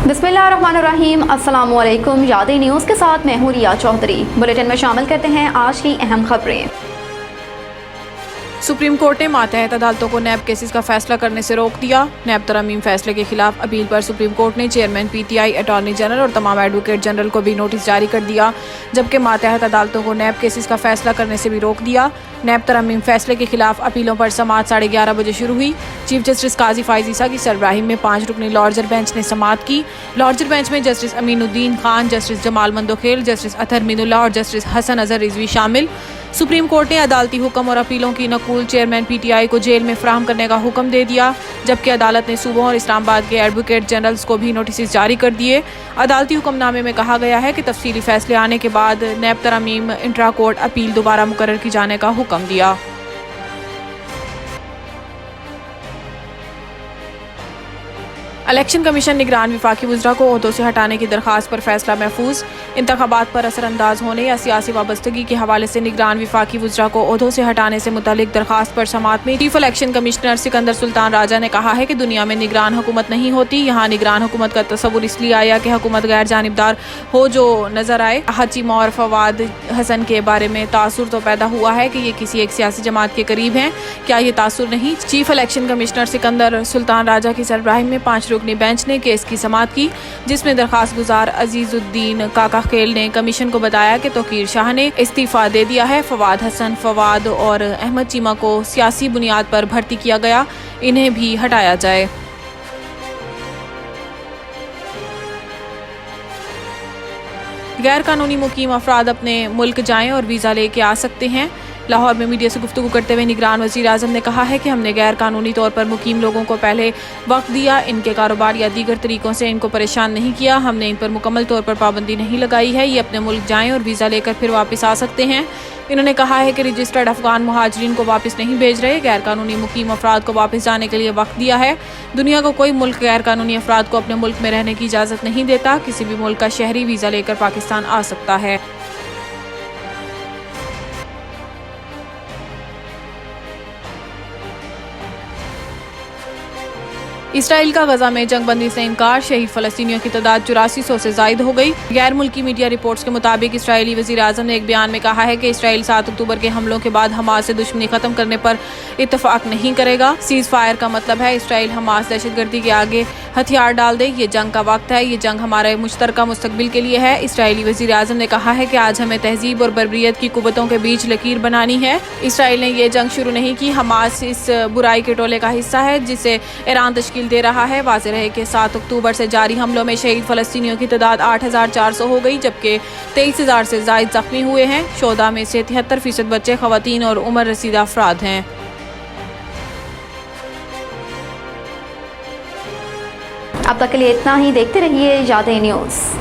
बिस्मिल्लाहिर्रहमानिर्रहीम। अस्सलामुअलैकुम। यादें न्यूज़ के साथ मैं हूं रिया चौधरी। बुलेटिन में शामिल करते हैं आज की अहम खबरें। सुप्रीम कोर्ट ने मातहत अदालतों को नैब केसेस का फैसला करने से रोक दिया। नैब तरमीम फैसले के खिलाफ अपील पर सुप्रीम कोर्ट ने चेयरमैन पीटीआई, अटॉर्नी जनरल और तमाम एडवोकेट जनरल को भी नोटिस जारी कर दिया, जबकि मातहत अदालतों को नैब केसेस का फैसला करने से भी रोक दिया। नैब तरमीम फैसले के खिलाफ अपीलों पर समाअत 11:30 बजे शुरू हुई। चीफ जस्टिस काजी फाइज ईसा की सरबराही में 5 रुकनी लॉर्जर बेंच ने समाअत की। लॉर्जर बेंच में justice Aminuddin Khan, justice Jamal Mandokhail, justice Athar Minallah और जस्टिस हसन अजहर रिजवी शामिल। सुप्रीम कोर्ट ने अदालती हुक्म और अपीलों की नकूल चेयरमैन पीटीआई को जेल में फराहम करने का हुक्म दे दिया, जबकि अदालत ने सूबों और इस्लामाबाद के एडवोकेट जनरल्स को भी नोटिस जारी कर दिए। अदालती हुक्मनामे में कहा गया है कि तफसीली फैसले आने के बाद नैब तरमीम इंट्रा कोर्ट अपील दोबारा मुकर्रर की जाने का हुक्म दिया। इलेक्शन कमीशन निगरान वफाकी वज़रा को ओहदों से हटाने की दरखास्त पर फैसला महफूज। इंतखाबात पर असरअंदाज होने या सियासी वाबस्तगी के हवाले से निगरान वफाकी वज़रा को ओहदों से हटाने से मुतालिक दरखास्त पर समाअत में chief election commissioner Sikandar Sultan Raja ने कहा है कि दुनिया में निगरान हुकूमत नहीं होती। यहाँ निगरान हुकूमत का तस्वुर इसलिए आया कि हुकूमत गैर जानिबदार हो जो नजर आए। हचीमा और फवाद हसन के बारे में तासुर तो पैदा हुआ है कि ये किसी एक सियासी जमात के करीब हैं। क्या ये तासुर नहीं? Chief election commissioner Sikandar Sultan Raja की सरबराही में 5 रुकनी बेंच ने केस की समाअत की, जिसमें दरखास्त गुजार अजीजुद्दीन काका खेल ने कमीशन को बताया कि तौकीर शाह ने इस्तीफा दे दिया है। फवाद हसन, फवाद और अहमद चीमा को सियासी बुनियाद पर भर्ती किया गया, इन्हें भी हटाया जाए। गैर कानूनी मुकीम अफराद अपने मुल्क जाएं और वीज़ा लेके आ सकते हैं। लाहौर में मीडिया से गुफ्तगू करते हुए निगरान वज़ीर आज़म ने कहा है कि हमने गैर कानूनी तौर पर मुकीम लोगों को पहले वक्त दिया, इनके कारोबार या दीगर तरीक़ों से इनको परेशान नहीं किया। हमने इन पर मुकम्मल तौर पर पाबंदी नहीं लगाई है। ये अपने मुल्क जाएं और वीज़ा लेकर फिर वापस आ सकते हैं। इन्होंने कहा है कि रजिस्टर्ड अफगान मुहाजिरीन को वापस नहीं भेज रहे, गैर कानूनी मुकीम अफराद को वापस जाने के लिए वक्त दिया है। दुनिया को कोई मुल्क गैर कानूनी अफराद को अपने मुल्क में रहने की इजाज़त नहीं देता। किसी भी मुल्क का शहरी वीज़ा लेकर पाकिस्तान आ सकता है। इसराइल का गजा में जंगबंदी से इनकार, शहीद फलस्तीनियों की तादाद 8400 से जायद हो गई। गैर मुल्की मीडिया रिपोर्ट्स के मुताबिक इसराइली वज़ीर आज़म ने एक बयान में कहा है कि इसराइल 7 अक्टूबर के हमलों के बाद हमास से दुश्मनी खत्म करने पर इत्तफाक नहीं करेगा। सीज फायर का मतलब है इसराइल हमास दहशतगर्दी के आगे हथियार डाल दे। ये जंग का वक्त है, ये जंग हमारे मुश्तरका मुस्तकबिल के लिए है। इसराइली वज़ीर आज़म ने कहा है कि आज हमें तहजीब और बर्बरियत की कुव्वतों के बीच लकीर बनानी है। इसराइल ने यह जंग शुरू नहीं की, हमास इस बुराई के टोले का हिस्सा है जिसे ईरान तश्कील दे रहा है। वाज़ेह है कि 7 अक्टूबर से जारी हमलों में शहीद फलस्तीनियों की तादाद 8400 हो गई, जबकि 23,000 से जायद जख्मी हुए हैं। शोधा में से 73% बच्चे, ख़वातीन और उम्र रसीदा अफराद हैं। अब तक के लिए इतना ही। देखते रहिए यादें न्यूज़।